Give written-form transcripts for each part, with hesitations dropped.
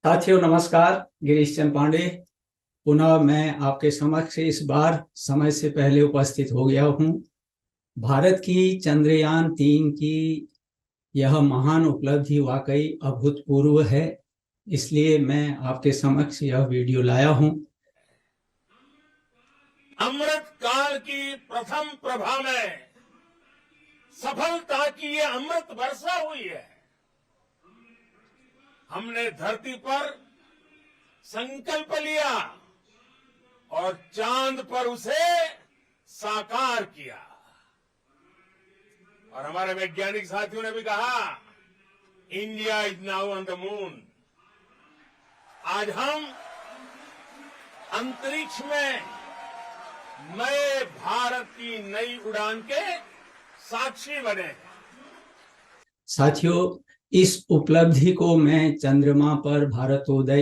साथियों नमस्कार। गिरीश चंद पांडे पुनः मैं आपके समक्ष इस बार समय से पहले उपस्थित हो गया हूं। भारत की चंद्रयान 3 की यह महान उपलब्धि वाकई अभूतपूर्व है, इसलिए मैं आपके समक्ष यह वीडियो लाया हूं। अमृत काल की प्रथम प्रभा में सफलता की ये अमृत वर्षा हुई है। हमने धरती पर संकल्प लिया और चांद पर उसे साकार किया। और हमारे वैज्ञानिक साथियों ने भी कहा, India is now on the moon. आज हम अंतरिक्ष में नए भारत की नई उड़ान के साक्षी बने। साथियों, इस उपलब्धि को मैं चंद्रमा पर भारतोदय,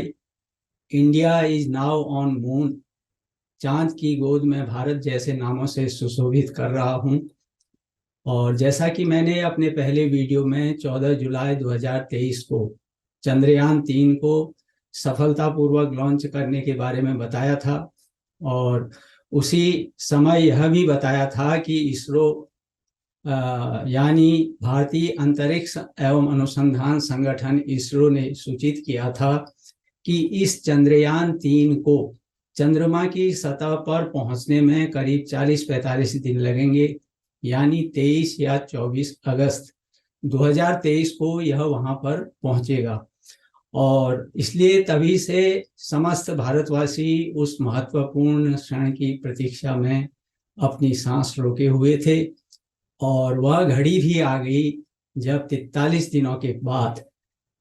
India is now on moon, चांद की गोद में भारत जैसे नामों से सुशोभित कर रहा हूं। और जैसा कि मैंने अपने पहले वीडियो में 14 जुलाई 2023 को चंद्रयान 3 को सफलतापूर्वक लॉन्च करने के बारे में बताया था, और उसी समय यह भी बताया था कि इसरो यानी भारतीय अंतरिक्ष एवं अनुसंधान संगठन इसरो ने सूचित किया था कि इस चंद्रयान 3 को चंद्रमा की सतह पर पहुंचने में करीब 40-45 दिन लगेंगे, यानी 23 या 24 अगस्त 2023 को यह वहां पर पहुंचेगा। और इसलिए तभी से समस्त भारतवासी उस महत्वपूर्ण क्षण की प्रतीक्षा में अपनी सांस रोके हुए थे। और वह घड़ी भी आ गई जब 43 दिनों के बाद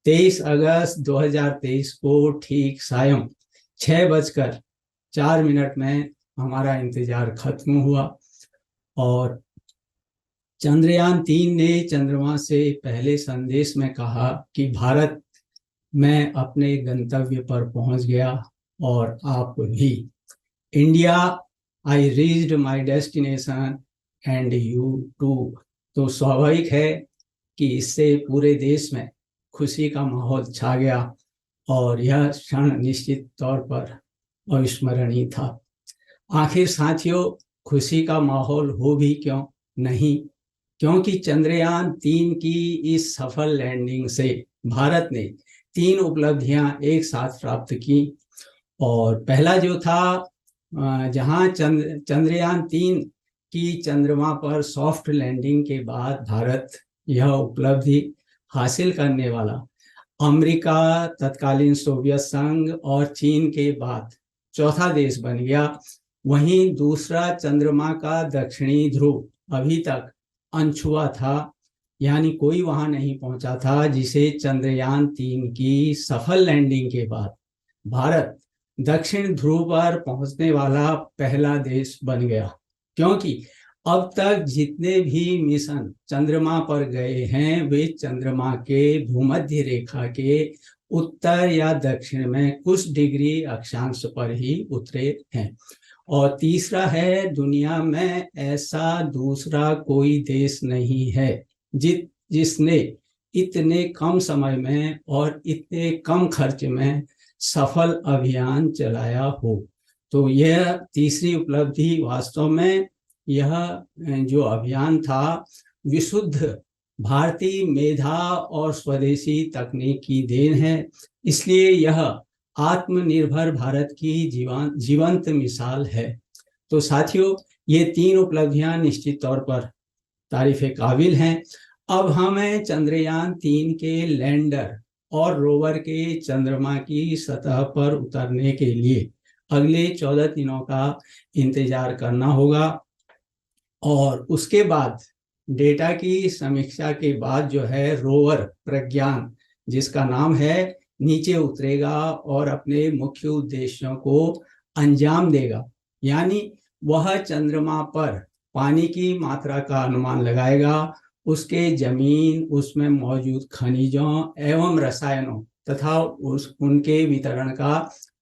23 अगस्त 2023 को ठीक सायं 6:04 में हमारा इंतजार खत्म हुआ और चंद्रयान 3 ने चंद्रमा से पहले संदेश में कहा कि भारत, मैं अपने गंतव्य पर पहुंच गया और आप भी। India, I reached my destination and you too. तो स्वाभाविक है कि इससे पूरे देश में खुशी का माहौल छा गया और यह क्षण निश्चित तौर पर अविस्मरणीय था। आखिर साथियों, खुशी का माहौल हो भी क्यों नहीं, क्योंकि चंद्रयान 3 की इस सफल लैंडिंग से भारत ने 3 उपलब्धियां एक साथ प्राप्त की। और पहला जो था, जहां चंद्रयान 3 की चंद्रमा पर सॉफ्ट लैंडिंग के बाद भारत यह उपलब्धि हासिल करने वाला अमेरिका, तत्कालीन सोवियत संघ और चीन के बाद चौथा देश बन गया। वहीं दूसरा, चंद्रमा का दक्षिणी ध्रुव अभी तक अनछुआ था, यानी कोई वहां नहीं पहुंचा था, जिसे चंद्रयान 3 की सफल लैंडिंग के बाद भारत दक्षिण ध्रुव पर पहुंचने वाला पहला देश बन गया। क्योंकि अब तक जितने भी मिशन चंद्रमा पर गए हैं वे चंद्रमा के भूमध्य रेखा के उत्तर या दक्षिण में कुछ डिग्री अक्षांश पर ही उतरे हैं। और तीसरा है, दुनिया में ऐसा दूसरा कोई देश नहीं है जिसने इतने कम समय में और इतने कम खर्च में सफल अभियान चलाया हो। तो यह तीसरी उपलब्धि, वास्तव में यह जो अभियान था विशुद्ध भारतीय मेधा और स्वदेशी तकनीक की देन है। इसलिए यह आत्मनिर्भर भारत की जीवंत मिसाल है। तो साथियों, ये 3 उपलब्धियां निश्चित तौर पर तारीफ काबिल हैं। अब हमें चंद्रयान 3 के लैंडर और रोवर के चंद्रमा की सतह पर उतरने के लिए अगले 14 दिनों का इंतजार करना होगा। और उसके बाद डेटा की समीक्षा के बाद जो है रोवर प्रज्ञान, जिसका नाम है, नीचे उतरेगा और अपने मुख्य उद्देश्यों को अंजाम देगा। यानी वह चंद्रमा पर पानी की मात्रा का अनुमान लगाएगा, उसके जमीन, उसमें मौजूद खनिजों एवं रसायनों तथा उनके वितरण का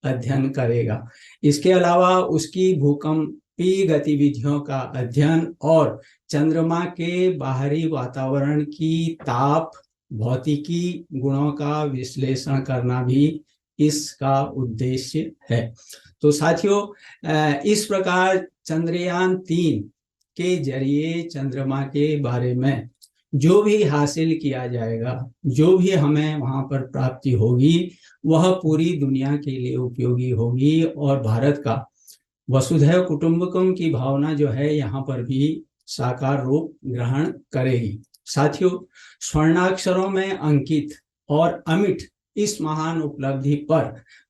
अध्ययन करेगा। इसके अलावा उसकी भूकंपीय गतिविधियों का अध्ययन और चंद्रमा के बाहरी वातावरण की ताप, भौतिकी गुणों का विश्लेषण करना भी इसका उद्देश्य है। तो साथियों, इस प्रकार चंद्रयान 3 के जरिए चंद्रमा के बारे में जो भी हासिल किया जाएगा, जो भी हमें वहां पर प्राप्ति होगी, वह पूरी दुनिया के लिए उपयोगी होगी और भारत का वसुधैव कुटुंबकम की भावना जो है यहाँ पर भी साकार रूप ग्रहण करेगी। साथियों, स्वर्णाक्षरों में अंकित और अमिट इस महान उपलब्धि पर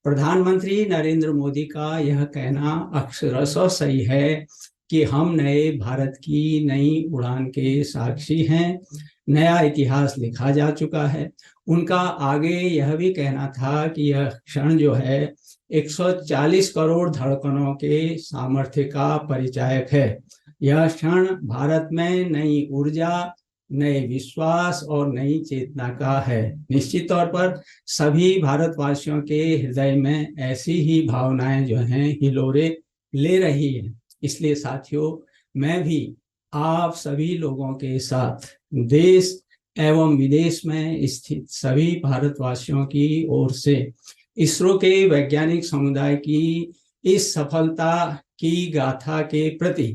प्रधानमंत्री नरेंद्र मोदी का यह कहना अक्षरशः सही है कि हम नए भारत की नई उड़ान के साक्षी हैं। नया इतिहास लिखा जा चुका है। उनका आगे यह भी कहना था कि यह क्षण जो है 140 करोड़ धड़कनों के सामर्थ्य का परिचायक है। यह क्षण भारत में नई ऊर्जा, नए विश्वास और नई चेतना का है। निश्चित तौर पर सभी भारतवासियों के हृदय में ऐसी ही भावनाएं जो हैं हिलोरे ले रही हैं। इसलिए साथियों, मैं भी आप सभी लोगों के साथ देश एवं विदेश में स्थित सभी भारतवासियों की ओर से इसरो के वैज्ञानिक समुदाय की इस सफलता की गाथा के प्रति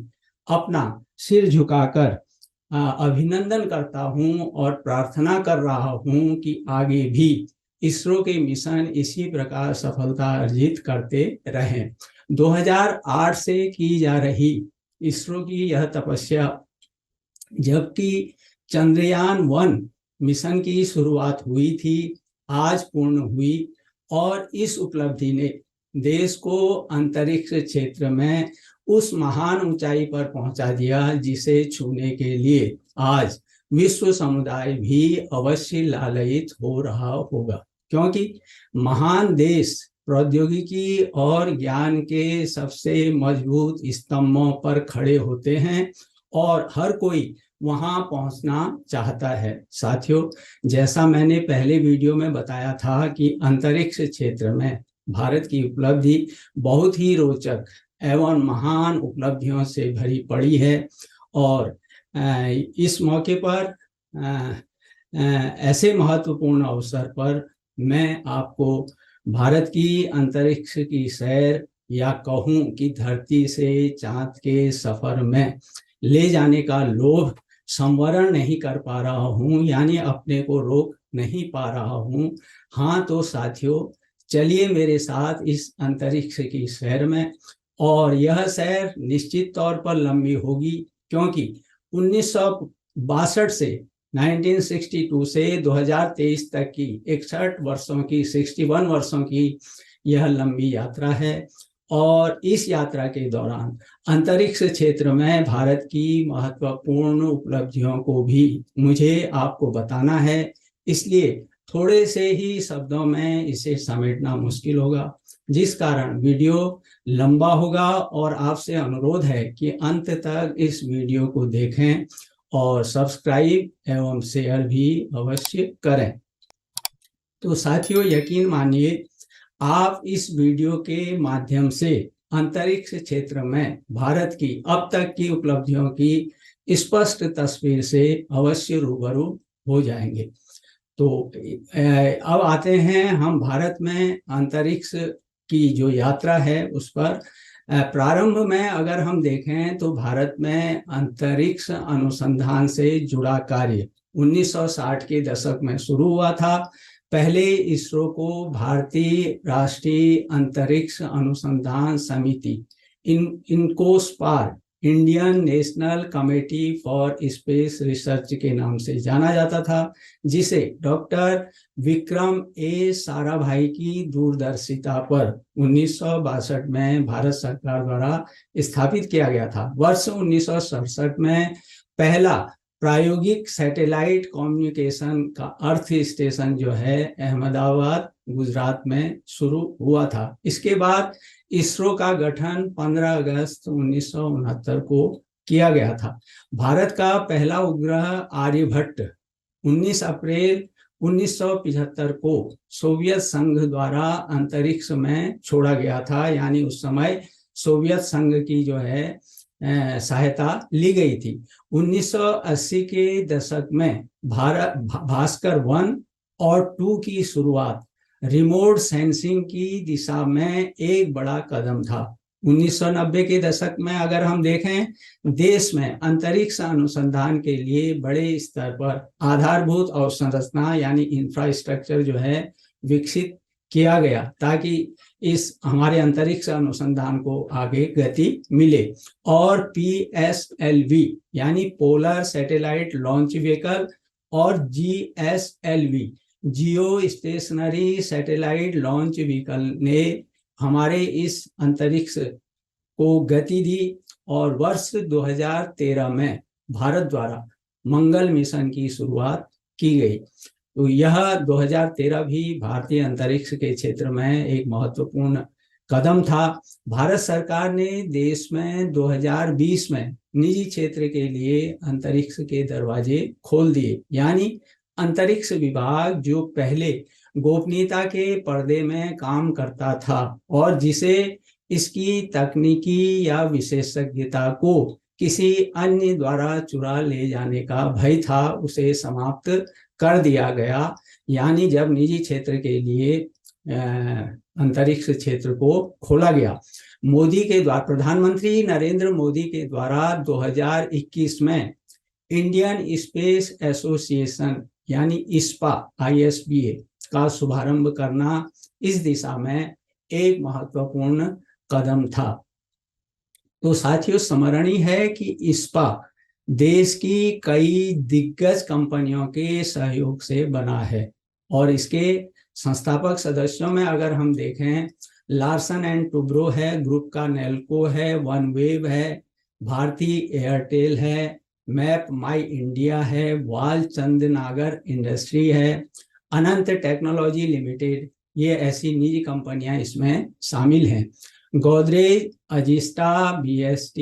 अपना सिर झुकाकर अभिनंदन करता हूं और प्रार्थना कर रहा हूं कि आगे भी इसरो के मिशन इसी प्रकार सफलता अर्जित करते रहें। 2008 से की जा रही इसरो की यह तपस्या, जबकि चंद्रयान 1 मिशन की शुरुआत हुई थी, आज पूर्ण हुई और इस उपलब्धि ने देश को अंतरिक्ष क्षेत्र में उस महान ऊंचाई पर पहुंचा दिया जिसे छूने के लिए आज विश्व समुदाय भी अवश्य लालयित हो रहा होगा, क्योंकि महान देश प्रौद्योगिकी और ज्ञान के सबसे मजबूत स्तंभों पर खड़े होते हैं और हर कोई वहां पहुंचना चाहता है। साथियों, जैसा मैंने पहले वीडियो में बताया था कि अंतरिक्ष क्षेत्र में भारत की उपलब्धि बहुत ही रोचक एवं महान उपलब्धियों से भरी पड़ी है और इस मौके पर ऐसे महत्वपूर्ण अवसर पर मैं आपको भारत की अंतरिक्ष की सैर या कहूं कि धरती से चांद के सफर में ले जाने का लोभ संवरण नहीं कर पा रहा हूं, यानी अपने को रोक नहीं पा रहा हूं। हाँ तो साथियों, चलिए मेरे साथ इस अंतरिक्ष की सैर में, और यह सैर निश्चित तौर पर लंबी होगी क्योंकि 1962 से 1962 से 2023 तक की 61 वर्षों की यह लंबी यात्रा है और इस यात्रा के दौरान अंतरिक्ष क्षेत्र में भारत की महत्वपूर्ण उपलब्धियों को भी मुझे आपको बताना है। इसलिए थोड़े से ही शब्दों में इसे समेटना मुश्किल होगा, जिस कारण वीडियो लंबा होगा और आपसे अनुरोध है कि अंत तक इस वीडियो को देखें और सब्सक्राइब एवं शेयर भी अवश्य करें। तो साथियों, यकीन मानिए आप इस वीडियो के माध्यम से अंतरिक्ष क्षेत्र में भारत की अब तक की उपलब्धियों की स्पष्ट तस्वीर से अवश्य रूबरू हो जाएंगे। तो अब आते हैं हम भारत में अंतरिक्ष की जो यात्रा है उस पर। प्रारंभ में अगर हम देखें तो भारत में अंतरिक्ष अनुसंधान से जुड़ा कार्य 1960 के दशक में शुरू हुआ था। पहले इसरो को भारतीय राष्ट्रीय अंतरिक्ष अनुसंधान समिति INCOSPAR, Indian National Committee for Space Research के नाम से जाना जाता था, जिसे डॉक्टर विक्रम ए साराभाई की दूरदर्शिता पर 1962 में भारत सरकार द्वारा स्थापित किया गया था। वर्ष 1967 में पहला प्रायोगिक सैटेलाइट कम्युनिकेशन का अर्थ स्टेशन जो है अहमदाबाद गुजरात में शुरू हुआ था। इसके बाद इसरो का गठन 15 अगस्त 1969 को किया गया था। भारत का पहला उपग्रह आर्यभट्ट 19 अप्रैल 1975 को सोवियत संघ द्वारा अंतरिक्ष में छोड़ा गया था, यानी उस समय सोवियत संघ की जो है सहायता ली गई थी। 1980 के दशक में भारत भास्कर 1 और 2 की शुरुआत रिमोट सेंसिंग की दिशा में एक बड़ा कदम था। 1990 के दशक में अगर हम देखें, देश में अंतरिक्ष अनुसंधान के लिए बड़े स्तर पर आधारभूत अवसंरचना यानी इंफ्रास्ट्रक्चर जो है विकसित किया गया, ताकि इस हमारे अंतरिक्ष अनुसंधान को आगे गति मिले। और PSLV यानी पोलर सैटेलाइट लॉन्च व्हीकल और GSLV जियो स्टेशनरी सैटेलाइट लॉन्च व्हीकल ने हमारे इस अंतरिक्ष को गति दी। और वर्ष 2013 में भारत द्वारा मंगल मिशन की शुरुआत की गई। तो यह 2013 भी भारतीय अंतरिक्ष के क्षेत्र में एक महत्वपूर्ण कदम था। भारत सरकार ने देश में 2020 में निजी क्षेत्र के लिए अंतरिक्ष के दरवाजे खोल दिए, यानी अंतरिक्ष विभाग जो पहले गोपनीयता के पर्दे में काम करता था और जिसे इसकी तकनीकी या विशेषज्ञता को किसी अन्य द्वारा चुरा ले जाने का भय था, उसे समाप्त कर दिया गया। यानी जब निजी क्षेत्र के लिए अंतरिक्ष क्षेत्र को खोला गया, मोदी के द्वारा, प्रधानमंत्री नरेंद्र मोदी के द्वारा 2021 में इंडियन स्पेस एसोसिएशन यानी ISPA का शुभारंभ करना इस दिशा में एक महत्वपूर्ण कदम था। तो साथियों, स्मरणीय है कि ISPA देश की कई दिग्गज कंपनियों के सहयोग से बना है और इसके संस्थापक सदस्यों में अगर हम देखें, लार्सन एंड टुब्रो है ग्रुप का, नेल्को है, वनवेव है, भारती एयरटेल है, मैप माई इंडिया है, वाल चंदनागर इंडस्ट्री है, अनंत टेक्नोलॉजी लिमिटेड, ये ऐसी निजी कंपनियां इसमें शामिल हैं। Godrej, Azista, BST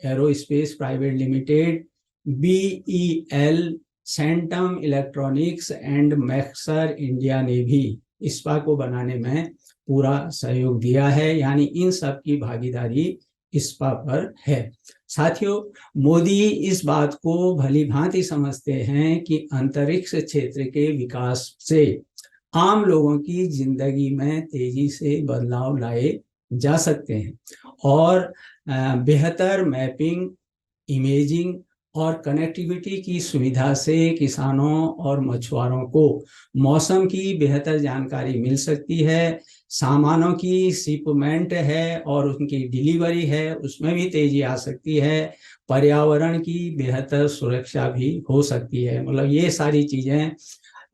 Aerospace Private Limited, BEL, Centum Electronics and Maxar India ने भी ISPA को बनाने में पूरा सहयोग दिया है, यानी इन सब की भागीदारी ISPA पर है। साथियों, मोदी इस बात को भली भांति समझते हैं कि अंतरिक्ष क्षेत्र के विकास से आम लोगों की जिंदगी में तेजी से बदलाव लाए जा सकते हैं और बेहतर मैपिंग, इमेजिंग और कनेक्टिविटी की सुविधा से किसानों और मछुआरों को मौसम की बेहतर जानकारी मिल सकती है। सामानों की शिपमेंट है और उनकी डिलीवरी है, उसमें भी तेजी आ सकती है। पर्यावरण की बेहतर सुरक्षा भी हो सकती है। मतलब ये सारी चीजें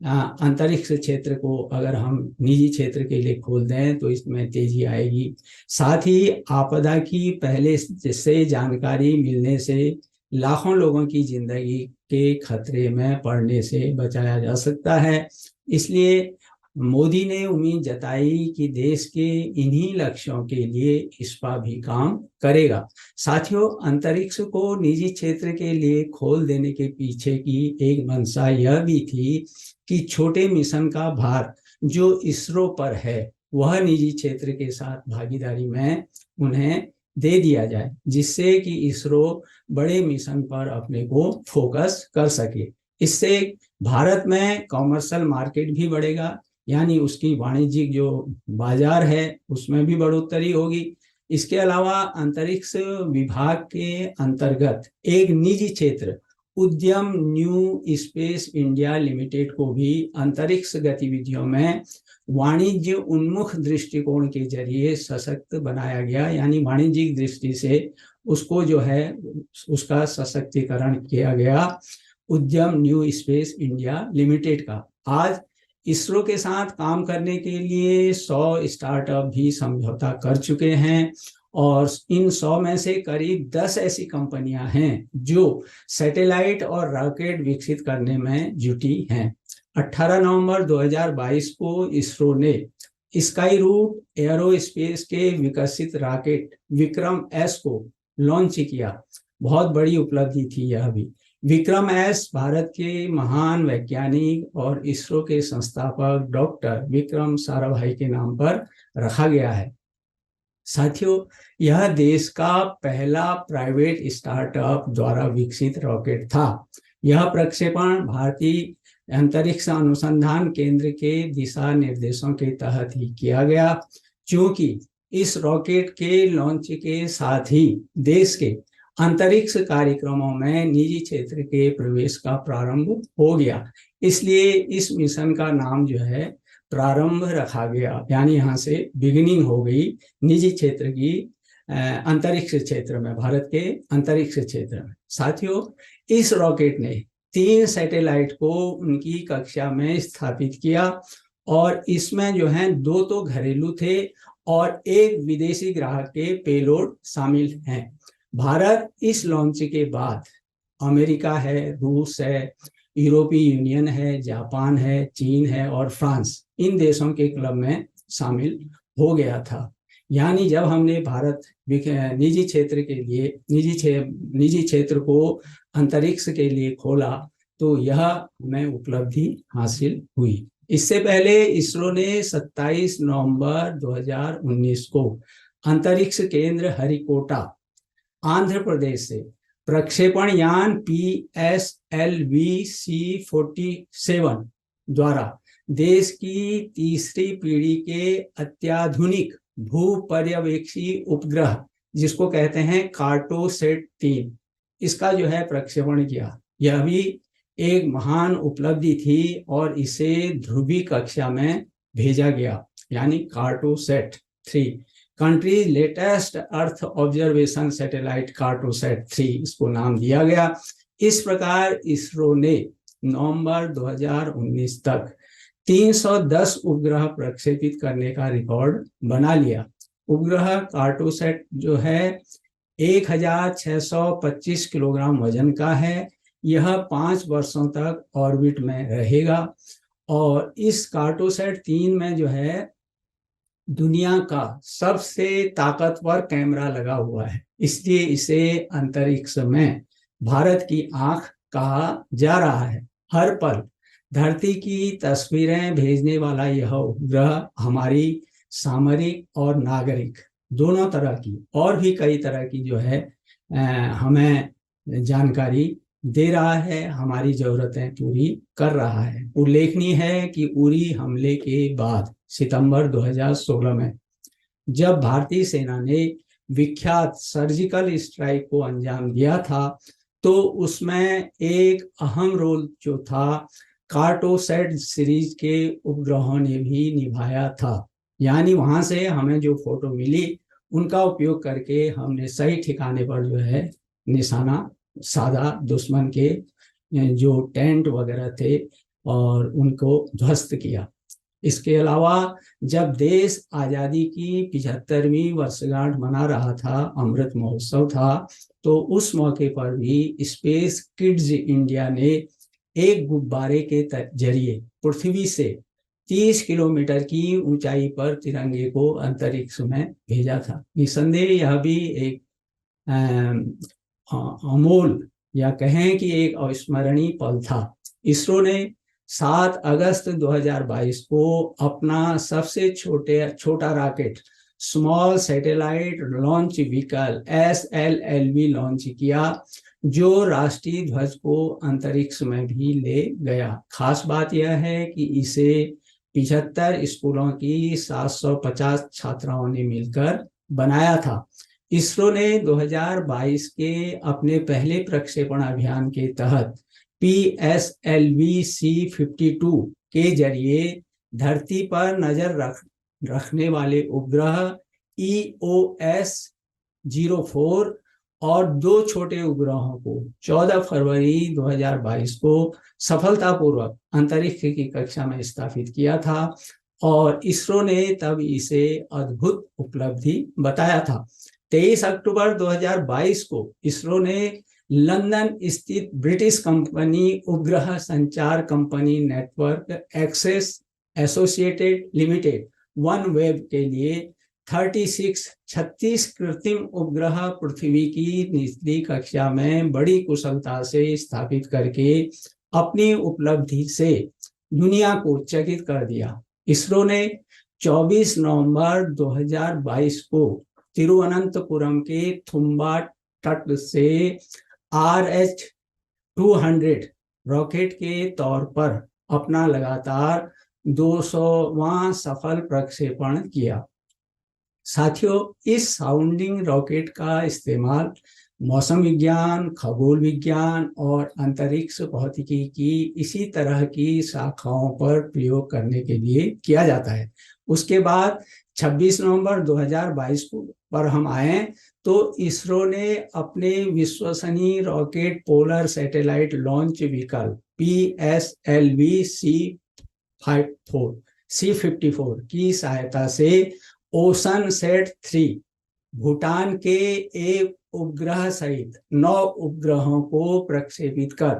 अंतरिक्ष क्षेत्र को अगर हम निजी क्षेत्र के लिए खोल दें तो इसमें तेजी आएगी। साथ ही आपदा की पहले से जानकारी मिलने से लाखों लोगों की जिंदगी के खतरे में पड़ने से बचाया जा सकता है। इसलिए मोदी ने उम्मीद जताई कि देश के इन्हीं लक्ष्यों के लिए ISPA भी काम करेगा। साथियों, अंतरिक्ष को निजी क्षेत्र के लिए खोल देने के पीछे की एक मंशा यह भी थी कि छोटे मिशन का भार जो ISRO पर है वह निजी क्षेत्र के साथ भागीदारी में उन्हें दे दिया जाए, जिससे कि ISRO बड़े मिशन पर अपने को फोकस कर सके। इससे भारत में कॉमर्शियल मार्केट भी बढ़ेगा, यानी उसकी वाणिज्यिक जो बाजार है उसमें भी बढ़ोतरी होगी। इसके अलावा अंतरिक्ष विभाग के अंतर्गत एक निजी क्षेत्र उद्यम न्यू स्पेस इंडिया लिमिटेड को भी अंतरिक्ष गतिविधियों में वाणिज्य उन्मुख दृष्टिकोण के जरिए सशक्त बनाया गया, यानी वाणिज्यिक दृष्टि से उसको जो है उसका सशक्तिकरण किया गया उद्यम न्यू स्पेस इंडिया लिमिटेड का। आज ISRO के साथ काम करने के लिए 100 स्टार्टअप भी समझौता कर चुके हैं और इन 100 में से करीब 10 ऐसी कंपनियां हैं जो सैटेलाइट और रॉकेट विकसित करने में जुटी हैं। 18 नवंबर 2022 को ISRO ने स्काई रूट एरोस्पेस के विकसित रॉकेट विक्रम-S को लॉन्च किया। बहुत बड़ी उपलब्धि थी यह भी। विक्रम-S भारत के महान वैज्ञानिक और ISRO के संस्थापक डॉक्टर विक्रम साराभाई के नाम पर रखा गया है। साथियों, यह देश का पहला प्राइवेट स्टार्टअप द्वारा विकसित रॉकेट था। यह प्रक्षेपण भारतीय अंतरिक्ष अनुसंधान केंद्र के दिशा निर्देशों के तहत ही किया गया, क्योंकि इस रॉकेट के लॉन्च के साथ ही देश के अंतरिक्ष कार्यक्रमों में निजी क्षेत्र के प्रवेश का प्रारंभ हो गया। इसलिए इस मिशन का नाम जो है प्रारंभ रखा गया, यानी यहाँ से बिगिनिंग हो गई निजी क्षेत्र की अंतरिक्ष क्षेत्र में, भारत के अंतरिक्ष क्षेत्र में। साथियों, इस रॉकेट ने 3 सैटेलाइट को उनकी कक्षा में स्थापित किया और इसमें जो है 2 तो घरेलू थे और 1 विदेशी ग्राहक के पेलोड शामिल हैं। भारत इस लॉन्च के बाद अमेरिका है, रूस है, यूरोपीय यूनियन है, जापान है, चीन है और फ्रांस, इन देशों के क्लब में शामिल हो गया था। यानी जब हमने भारत निजी क्षेत्र के लिए निजी क्षेत्र को अंतरिक्ष के लिए खोला तो यह हमें उपलब्धि हासिल हुई। इससे पहले इसरो ने 27 नवंबर 2019 को अंतरिक्ष केंद्र हरिकोटा, आंध्र प्रदेश से प्रक्षेपण यान PSLV-C47 द्वारा देश की तीसरी पीढ़ी के अत्याधुनिक भूपर्यवेक्षी उपग्रह, जिसको कहते हैं कार्टोसैट 3, इसका जो है प्रक्षेपण किया। यह भी एक महान उपलब्धि थी और इसे ध्रुवीय कक्षा में भेजा गया, यानी Cartosat 3, country latest earth observation satellite Cartosat 3 इसको नाम दिया गया। इस प्रकार इसरो ने नवंबर 2019 तक 310 उपग्रह प्रक्षेपित करने का रिकॉर्ड बना लिया। उपग्रह कार्टोसैट जो है 1625 किलोग्राम वजन का है। यह 5 वर्षों तक ऑर्बिट में रहेगा और इस कार्टोसैट 3 में जो है दुनिया का सबसे ताकतवर कैमरा लगा हुआ है, इसलिए इसे अंतरिक्ष में भारत की आंख कहा जा रहा है। हर पल धरती की तस्वीरें भेजने वाला यह उपग्रह हमारी सामरिक और नागरिक दोनों तरह की और भी कई तरह की जो है हमें जानकारी दे रहा है, हमारी जरूरतें पूरी कर रहा है। उल्लेखनीय है कि उरी हमले के बाद सितंबर 2016 में जब भारतीय सेना ने विख्यात सर्जिकल स्ट्राइक को अंजाम दिया था तो उसमें एक अहम रोल जो था कार्टोसैट सीरीज के उपग्रहों ने भी निभाया था। यानी वहां से हमें जो फोटो मिली उनका उपयोग करके हमने सही ठिकाने पर जो है निशाना साधा, दुश्मन के जो टेंट वगैरह थे और उनको ध्वस्त किया। इसके अलावा जब देश आज़ादी की 75वीं वर्षगांठ मना रहा था, अमृत महोत्सव था, तो उस मौके पर भी स्पेस किड्स इंडिया ने एक गुब्बारे के जरिए पृथ्वी से 30 किलोमीटर की ऊंचाई पर तिरंगे को अंतरिक्ष में भेजा था। निसंदेह यह भी एक अमोल या कहें कि एक अविस्मरणीय पल था। इसरो ने 7 अगस्त 2022 को अपना सबसे छोटा rocket small satellite launch vehicle SLLV launch किया, जो राष्ट्रीय ध्वज को अंतरिक्ष में भी ले गया। खास बात यह है कि इसे 75 स्कूलों की 750 छात्राओं ने मिलकर बनाया था। इसरो ने 2022 के अपने पहले प्रक्षेपण अभियान के तहत PSLV-C52 के जरिए धरती पर नजर रखने वाले उपग्रह EOS-04 और 2 छोटे उपग्रहों को 14 फरवरी 2022 को सफलतापूर्वक अंतरिक्ष की कक्षा में स्थापित किया था और इसरो ने तब इसे अद्भुत उपलब्धि बताया था। 23 अक्टूबर 2022 को इसरो ने लंदन स्थित ब्रिटिश कंपनी उपग्रह संचार company network access associated limited OneWeb के लिए 36 कृत्रिम उपग्रह पृथ्वी की निचली कक्षा में बड़ी कुशलता से स्थापित करके अपनी उपलब्धि से दुनिया को चकित कर दिया। इसरो ने 24 नवंबर 2022 को तिरुवनंतपुरम के थुम्बा तट से RH-200 रॉकेट के तौर पर अपना लगातार 200वां सफल प्रक्षेपण किया। साथियों, इस साउंडिंग रॉकेट का इस्तेमाल मौसम विज्ञान, खगोल विज्ञान और अंतरिक्ष भौतिकी की इसी तरह की शाखाओं पर प्रयोग करने के लिए किया जाता है। उसके बाद 26 नवंबर 2022 को पर हम आए तो इसरो ने अपने विश्वसनीय rocket polar satellite launch vehicle PSLV C54 की सहायता से ओशनसेट 3 भूटान के एक उपग्रह सहित 9 उपग्रहों को प्रक्षेपित कर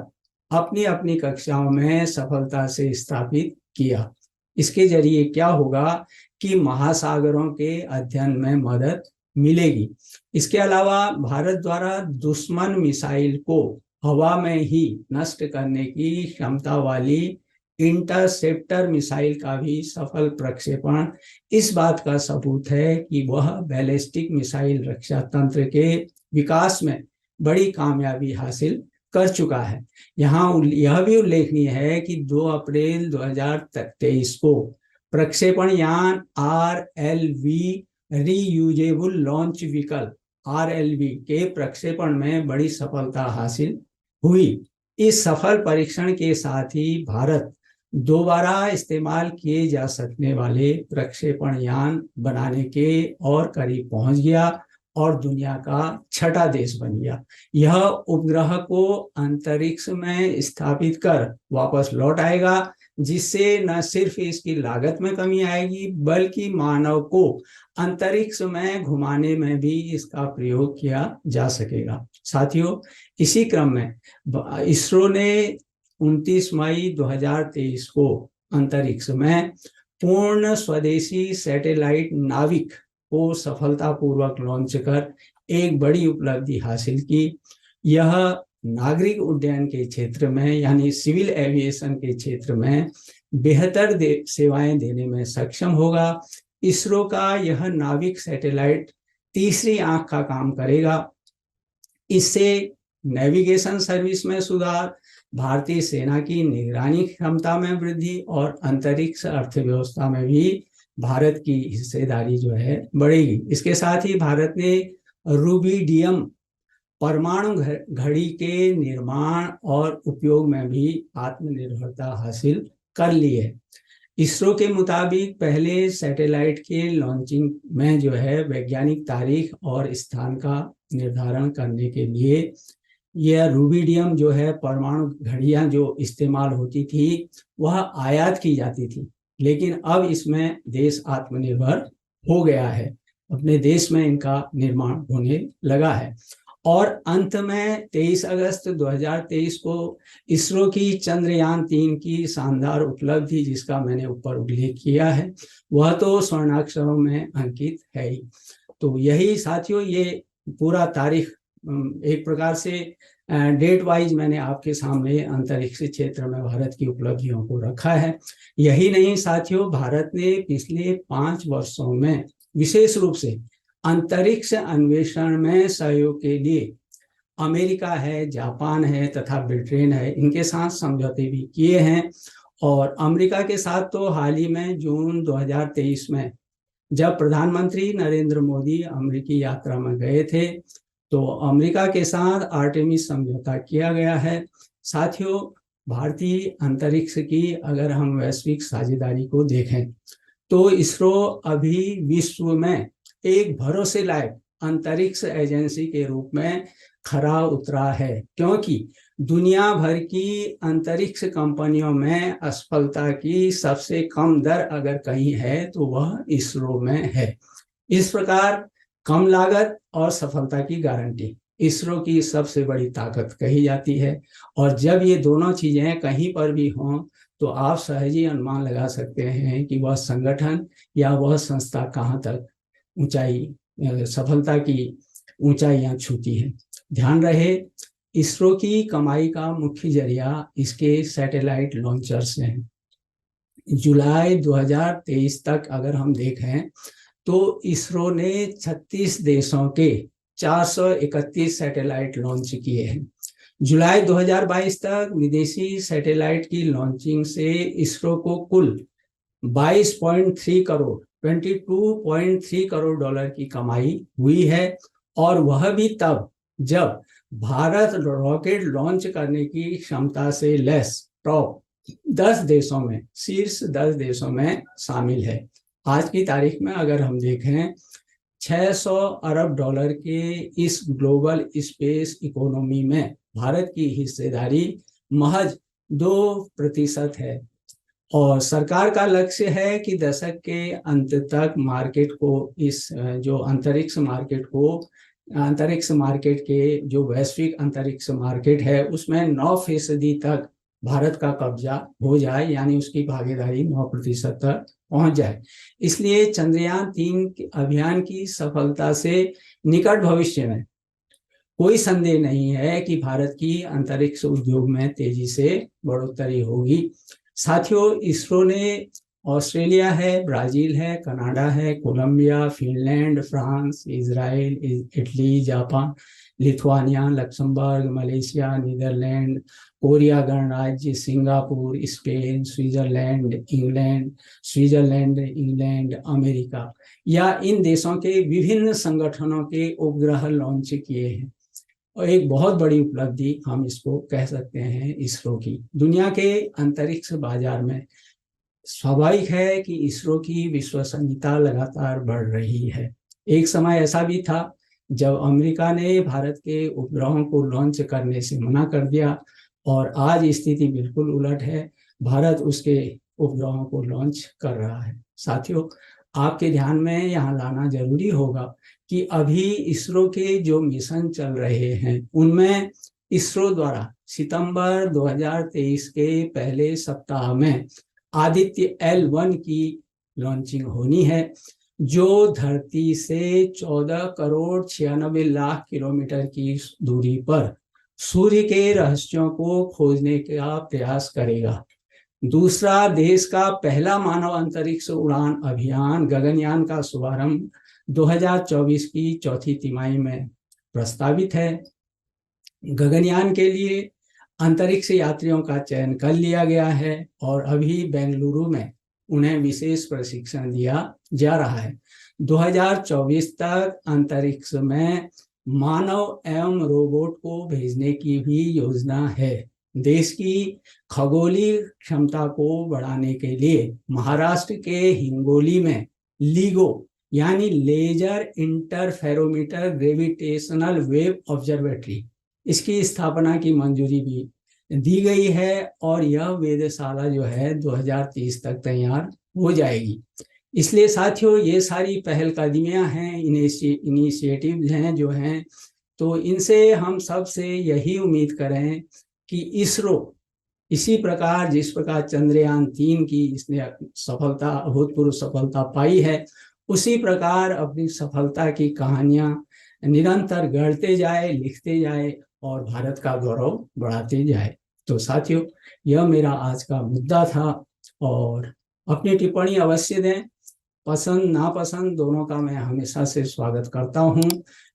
अपनी अपनी कक्षाओं में सफलता से स्थापित किया। इसके जरिए क्या होगा कि महासागरों के अध्ययन में मदद मिलेगी। इसके अलावा भारत द्वारा दुश्मन मिसाइल को हवा में ही नष्ट करने की क्षमता वाली इंटरसेप्टर मिसाइल का भी सफल प्रक्षेपण इस बात का सबूत है कि वह बैलिस्टिक मिसाइल रक्षा तंत्र के विकास में बड़ी कामयाबी हासिल कर चुका है। यहाँ यह भी उल्लेखनीय है कि 2 अप्रैल 2023 को प्रक्षेपण यान RLV reusable launch vehicle RLV के प्रक्षेपण में बड़ी सफलता हासिल हुई। इस सफल परीक्षण के साथ ही भारत दोबारा इस्तेमाल किए जा सकने वाले प्रक्षेपण यान बनाने के और करीब पहुंच गया और दुनिया का 6ठा देश बन गया। यह उपग्रह को अंतरिक्ष में स्थापित कर वापस लौट आएगा, जिससे न सिर्फ इसकी लागत में कमी आएगी बल्कि मानव को अंतरिक्ष में घुमाने में भी इसका प्रयोग किया जा सकेगा। साथियों, इसी क्रम में इसरो ने 29 मई 2023 को अंतरिक्ष में पूर्ण स्वदेशी सैटेलाइट नाविक को सफलतापूर्वक लॉन्च कर एक बड़ी उपलब्धि हासिल की। यह नागरिक उड्डयन के क्षेत्र में यानी सिविल एविएशन के क्षेत्र में बेहतर सेवाएं देने में सक्षम होगा। इसरो का यह नाविक सैटेलाइट तीसरी आंख का काम करेगा। इससे नेविगेशन सर्विस में सुधार, भारतीय सेना की निगरानी क्षमता में वृद्धि और अंतरिक्ष अर्थव्यवस्था में भी भारत की हिस्सेदारी जो है बढ़ेगी। इसके साथ ही भारत ने रूबिडियम परमाणु घड़ी के निर्माण और उपयोग में भी आत्मनिर्भरता हासिल कर ली है। इसरो के मुताबिक पहले सैटेलाइट के लॉन्चिंग में जो है वैज्ञानिक तारीख और स्थान का निर्धारण करने के लिए यह रूबिडियम जो है परमाणु घड़ियां जो इस्तेमाल होती थी वह आयात की जाती थी, लेकिन अब इसमें देश आत्मनिर्भर हो गया है, अपने देश में इनका निर्माण होने लगा है। और अंत में 23 अगस्त 2023 को इसरो की चंद्रयान 3 की शानदार उपलब्धि, जिसका मैंने ऊपर उल्लेख किया है, वह तो स्वर्णाक्षरों में अंकित है ही। तो यही साथियों, ये पूरा तारीख एक प्रकार से डेट वाइज मैंने आपके सामने अंतरिक्ष क्षेत्र में भारत की उपलब्धियों को रखा है। यही नहीं साथियों, भारत ने पिछले 5 वर्षों में विशेष रूप से अंतरिक्ष अन्वेषण में सहयोग के लिए अमेरिका है, जापान है तथा ब्रिटेन है, इनके साथ समझौते भी किए हैं। और अमेरिका के साथ तो हाल ही में जून 2023 में जब प्रधानमंत्री नरेंद्र मोदी अमेरिकी यात्रा में गए थे तो अमेरिका के साथ आर्टेमिस समझौता किया गया है। साथियों, भारतीय अंतरिक्ष की अगर हम वैश्विक साझेदारी को देखें तो इसरो अभी विश्व में एक भरोसे लायक अंतरिक्ष एजेंसी के रूप में खरा उतरा है, क्योंकि दुनिया भर की अंतरिक्ष कंपनियों में असफलता की सबसे कम दर अगर कहीं है तो वह इसरो में है। इस प्रकार कम लागत और सफलता की गारंटी इसरो की सबसे बड़ी ताकत कही जाती है। और जब ये दोनों चीजें कहीं पर भी हों तो आप सहज ही अनुमान लगा सकते हैं कि वह संगठन या वह संस्था कहाँ तक सफलता की ऊंचाइयां छूती है। ध्यान रहे, इसरो की कमाई का मुख्य जरिया इसके सैटेलाइट लॉन्चर्स हैं। जुलाई 2023 तक अगर हम देखें तो इसरो ने 36 देशों के 431 सैटेलाइट लॉन्च किए हैं। जुलाई 2022 तक विदेशी सैटेलाइट की लॉन्चिंग से इसरो को कुल 22.3 करोड़ 22.3 करोड़ डॉलर की कमाई हुई है, और वह भी तब जब भारत रॉकेट लॉन्च करने की क्षमता से लेस टॉप 10 देशों में, शीर्ष 10 देशों में शामिल है। आज की तारीख में अगर हम देखें, 600 अरब डॉलर के इस ग्लोबल स्पेस इकोनॉमी में भारत की हिस्सेदारी महज 2% है, और सरकार का लक्ष्य है कि दशक के अंत तक मार्केट को, इस जो अंतरिक्ष मार्केट के जो वैश्विक अंतरिक्ष मार्केट है उसमें 9% तक भारत का कब्जा हो जाए, यानी उसकी भागीदारी 9% तक पहुंच जाए। इसलिए चंद्रयान 3 अभियान की सफलता से निकट भविष्य में कोई संदेह नहीं है कि भारत की अंतरिक्ष उद्योग में तेजी से बढ़ोतरी होगी। साथियों, इसरो ने ऑस्ट्रेलिया है, ब्राजील है, कनाडा है, Colombia, Finland, France, Israel, Italy, Japan, Lithuania, Luxembourg, Malaysia, Netherland, Korea गणराज्य, सिंगापुर, स्पेन, इंग्लैंड, अमेरिका, या इन देशों के विभिन्न संगठनों के उपग्रह लॉन्च किए हैं। और एक बहुत बड़ी उपलब्धि हम इसको कह सकते हैं इसरो की। दुनिया के अंतरिक्ष बाजार में स्वाभाविक है कि इसरो की विश्वसनीयता लगातार बढ़ रही है। एक समय ऐसा भी था जब अमेरिका ने भारत के उपग्रहों को लॉन्च करने से मना कर दिया, और आज स्थिति बिल्कुल उलट है, भारत उसके उपग्रहों को लॉन्च कर रहा है। साथियों, आपके ध्यान में यहाँ लाना जरूरी होगा कि अभी इसरो के जो मिशन चल रहे हैं उनमें इसरो द्वारा सितंबर 2023 के पहले सप्ताह में आदित्य L1 की लॉन्चिंग होनी है, जो धरती से 14 करोड़ 96 लाख किलोमीटर की दूरी पर सूर्य के रहस्यों को खोजने का प्रयास करेगा। दूसरा, देश का पहला मानव अंतरिक्ष उड़ान अभियान गगनयान का शुभारंभ 2024 की चौथी तिमाही में प्रस्तावित है। गगनयान के लिए अंतरिक्ष यात्रियों का चयन कर लिया गया है और अभी बेंगलुरु में उन्हें विशेष प्रशिक्षण दिया जा रहा है। 2024 तक अंतरिक्ष में मानव एवं रोबोट को भेजने की भी योजना है। देश की खगोलीय क्षमता को बढ़ाने के लिए महाराष्ट्र के हिंगोली में लीगो यानी laser interferometer gravitational wave observatory, इसकी स्थापना की मंजूरी भी दी गई है, और यह वेधशाला जो है 2030 तक तैयार हो जाएगी। इसलिए साथियों, ये सारी पहलकदमियां हैं, इनिशिएटिव्स हैं जो हैं, तो इनसे हम सब से यही उम्मीद करें कि इसरो इसी प्रकार, जिस प्रकार चंद्रयान 3 की इसने सफलता, अभूतपूर्व सफलता पाई है, उसी प्रकार अपनी सफलता की कहानियां निरंतर गढ़ते जाए, लिखते जाए और भारत का गौरव बढ़ाते जाए। तो साथियों, यह मेरा आज का मुद्दा था, और अपनी टिप्पणी अवश्य दें। पसंद नापसंद दोनों का मैं हमेशा से स्वागत करता हूं,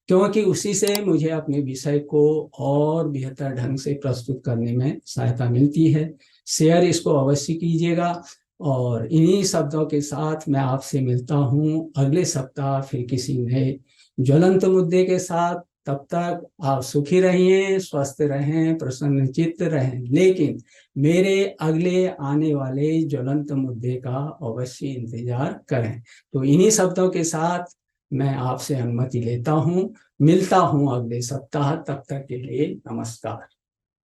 क्योंकि उसी से मुझे अपने विषय को और बेहतर ढंग से प्रस्तुत करने में सहायता मिलती है। शेयर इसको अवश्य कीजिएगा, और इन्हीं शब्दों के साथ मैं आपसे मिलता हूं अगले सप्ताह फिर किसी नए ज्वलंत मुद्दे के साथ। तब तक आप सुखी रहिए, स्वस्थ रहें, प्रसन्नचित्त रहें, लेकिन मेरे अगले आने वाले ज्वलंत मुद्दे का अवश्य इंतजार करें। तो इन्हीं शब्दों के साथ मैं आपसे अनुमति लेता हूं, मिलता हूं अगले सप्ताह। तब तक के लिए नमस्कार।